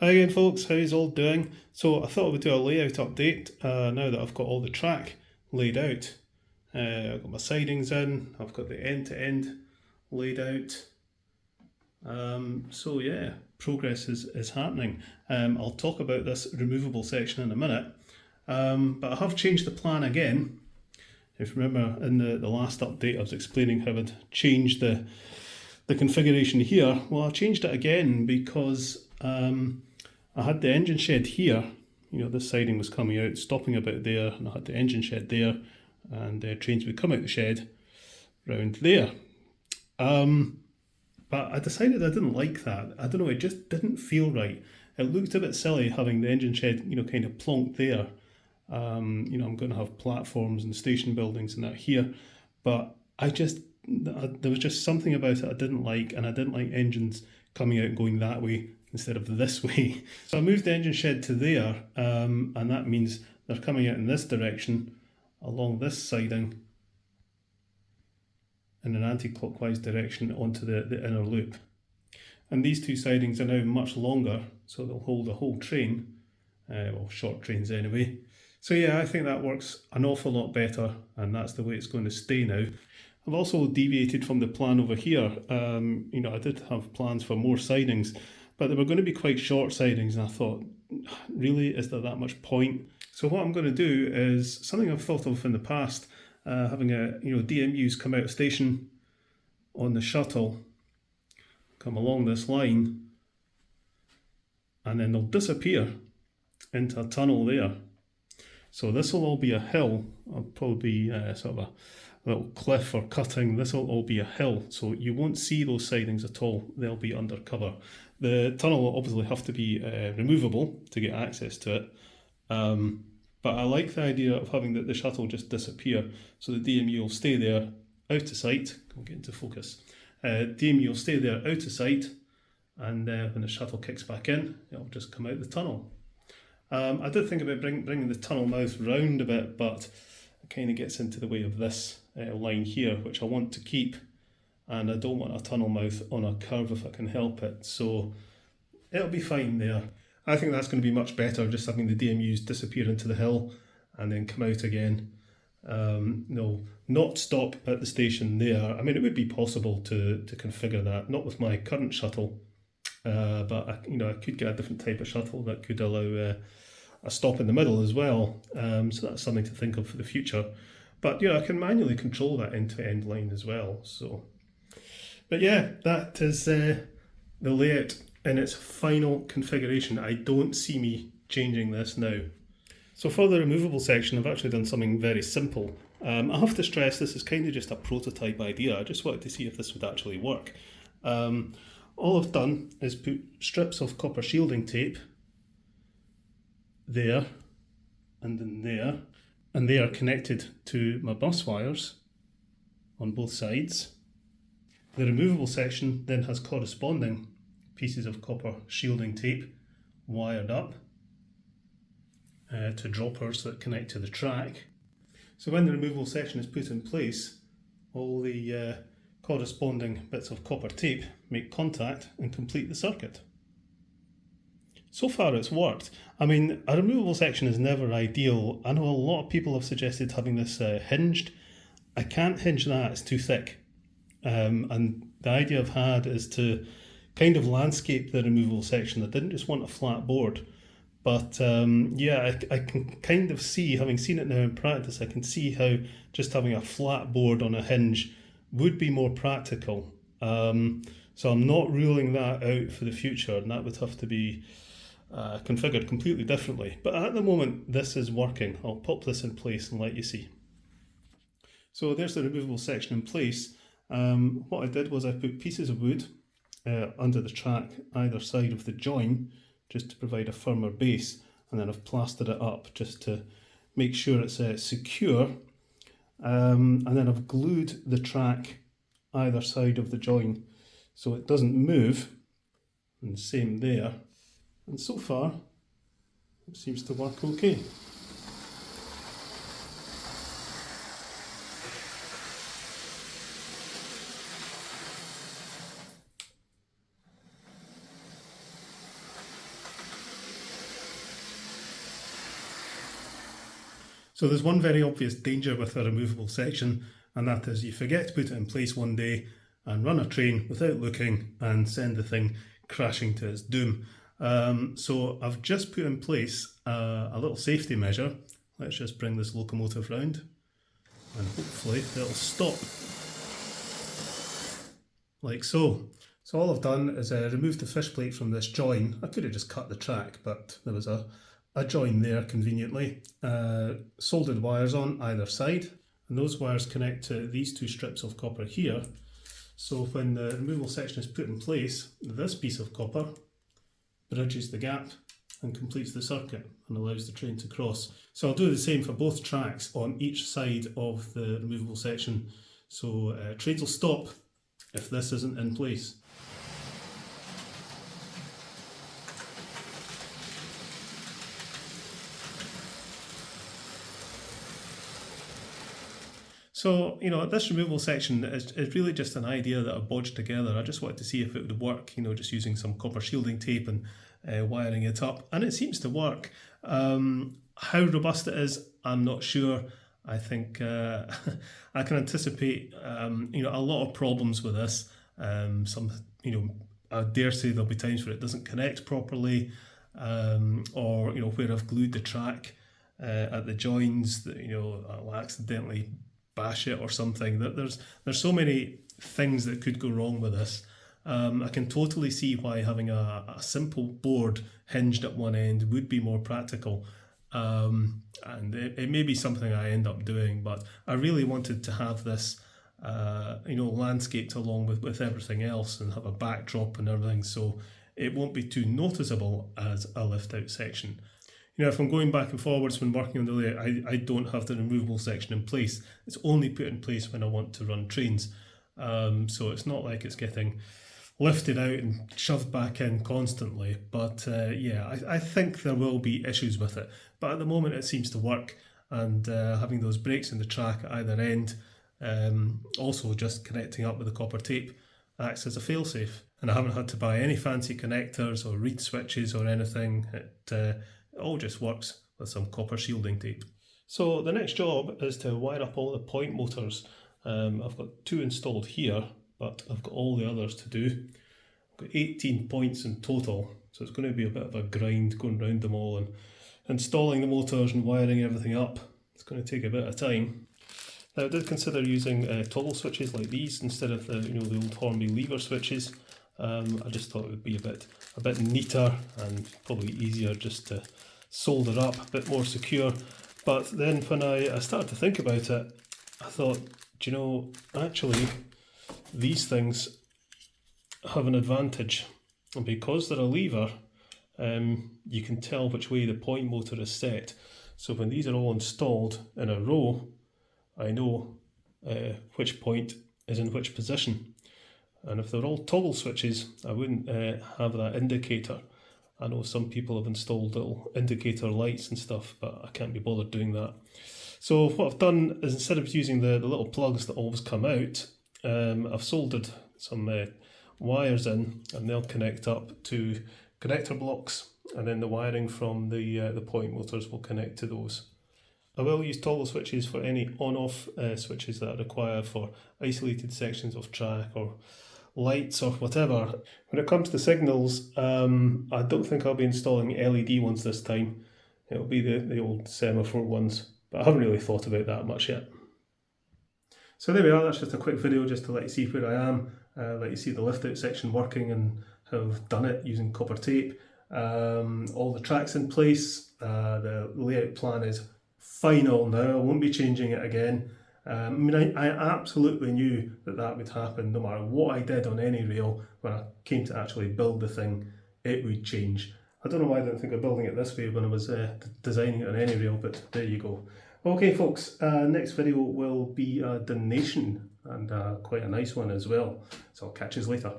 Hi again folks, how's all doing? So I thought I would do a layout update now that I've got all the track laid out. I've got my sidings in, I've got the end to end laid out. So yeah, progress is happening. I'll talk about this removable section in a minute, but I have changed the plan again. If you remember in the last update I was explaining how I'd changed the configuration here. Well, I changed it again because I had the engine shed here, this siding was coming out, stopping about there, and I had the engine shed there, and trains would come out the shed round there. But I decided I didn't like that. I don't know, it just didn't feel right. It looked a bit silly having the engine shed, kind of plonked there. I'm going to have platforms and station buildings and that here, but there was just something about it I didn't like, and I didn't like engines coming out and going that way instead of this way. So I moved the engine shed to there, and that means they're coming out in this direction along this siding in an anti-clockwise direction onto the inner loop. And these two sidings are now much longer, so they'll hold a whole train, short trains anyway. So yeah, I think that works an awful lot better, and that's the way it's going to stay now. I've also deviated from the plan over here. I did have plans for more sidings, but they were going to be quite short sidings, and I thought, really, is there that much point? So what I'm going to do is something I've thought of in the past, having DMUs come out of station on the shuttle, come along this line, and then they'll disappear into a tunnel there. So this will all be a hill. I'll probably be sort of a little cliff or cutting. This will all be a hill, so you won't see those sidings at all. They'll be under cover. The tunnel will obviously have to be removable to get access to it. But I like the idea of having the shuttle just disappear, so the DMU will stay there out of sight. I'll get into focus. DMU will stay there out of sight, and when the shuttle kicks back in, it'll just come out the tunnel. I did think about bringing the tunnel mouth round a bit, but it kind of gets into the way of this line here, which I want to keep, and I don't want a tunnel mouth on a curve if I can help it, so it'll be fine there. I think that's going to be much better, just having the DMUs disappear into the hill and then come out again. No, not stop at the station there. I mean, it would be possible to configure that, not with my current shuttle, but I could get a different type of shuttle that could allow a stop in the middle as well. So that's something to think of for the future. But I can manually control that end-to-end line as well. So, but yeah, that is the layout in its final configuration. I don't see me changing this now. So for the removable section, I've actually done something very simple. I have to stress this is kind of just a prototype idea. I just wanted to see if this would actually work. All I've done is put strips of copper shielding tape there and then there, and they are connected to my bus wires on both sides. The removable section then has corresponding pieces of copper shielding tape wired up to droppers that connect to the track. So when the removable section is put in place, all the corresponding bits of copper tape make contact and complete the circuit. So far it's worked. I mean, a removable section is never ideal. I know a lot of people have suggested having this hinged. I can't hinge that, it's too thick. And the idea I've had is to kind of landscape the removable section. I didn't just want a flat board. But I can kind of see, having seen it now in practice, I can see how just having a flat board on a hinge would be more practical. So I'm not ruling that out for the future, and that would have to be configured completely differently. But at the moment, this is working. I'll pop this in place and let you see. So there's the removable section in place. What I did was I put pieces of wood under the track either side of the join, just to provide a firmer base, and then I've plastered it up just to make sure it's secure, and then I've glued the track either side of the join so it doesn't move, and the same there, and so far it seems to work okay. So there's one very obvious danger with a removable section, and that is you forget to put it in place one day and run a train without looking and send the thing crashing to its doom. So I've just put in place a little safety measure. Let's just bring this locomotive round and hopefully it'll stop like so. So all I've done is remove the fish plate from this join. I could have just cut the track, but there was a join there conveniently. Soldered wires on either side, and those wires connect to these two strips of copper here. So when the removable section is put in place, this piece of copper bridges the gap and completes the circuit and allows the train to cross. So I'll do the same for both tracks on each side of the removable section. So trains will stop if this isn't in place. So, this removal section is really just an idea that I bodged together. I just wanted to see if it would work, just using some copper shielding tape and wiring it up. And it seems to work. How robust it is, I'm not sure. I think I can anticipate, a lot of problems with this. I dare say there'll be times where it doesn't connect properly, or, where I've glued the track at the joins that, I'll accidentally bash it or something. There's so many things that could go wrong with this. I can totally see why having a simple board hinged at one end would be more practical, and it may be something I end up doing, but I really wanted to have this landscaped along with everything else and have a backdrop and everything, so it won't be too noticeable as a lift out section. If I'm going back and forwards when working on the layout, I don't have the removable section in place. It's only put in place when I want to run trains. So it's not like it's getting lifted out and shoved back in constantly. But I think there will be issues with it. But at the moment it seems to work. And having those breaks in the track at either end, also just connecting up with the copper tape, acts as a failsafe. And I haven't had to buy any fancy connectors or reed switches or anything. It all just works with some copper shielding tape. So the next job is to wire up all the point motors. I've got 2 installed here, but I've got all the others to do. I've got 18 points in total, so it's going to be a bit of a grind going around them all and installing the motors and wiring everything up. It's going to take a bit of time. Now I did consider using toggle switches like these instead of the the old Hornby lever switches. I just thought it would be a bit neater and probably easier just to solder up, a bit more secure. But then when I started to think about it, I thought, actually these things have an advantage, and because they're a lever, you can tell which way the point motor is set. So when these are all installed in a row, I know which point is in which position. And if they're all toggle switches, I wouldn't have that indicator. I know some people have installed little indicator lights and stuff, but I can't be bothered doing that. So what I've done is, instead of using the little plugs that always come out, I've soldered some wires in, and they'll connect up to connector blocks, and then the wiring from the point motors will connect to those. I will use toggle switches for any on-off switches that I require for isolated sections of track or lights or whatever. When it comes to signals, I don't think I'll be installing LED ones this time. It'll be the old semaphore ones, but I haven't really thought about that much yet. So there we are, that's just a quick video just to let you see where I am, let you see the lift out section working and how I've done it using copper tape. All the tracks in place, the layout plan is final now, I won't be changing it again. I absolutely knew that would happen. No matter what I did on any rail, when I came to actually build the thing, it would change. I don't know why I didn't think of building it this way when I was designing it on any rail, but there you go. Okay folks, next video will be a donation, and quite a nice one as well. So I'll catch you later.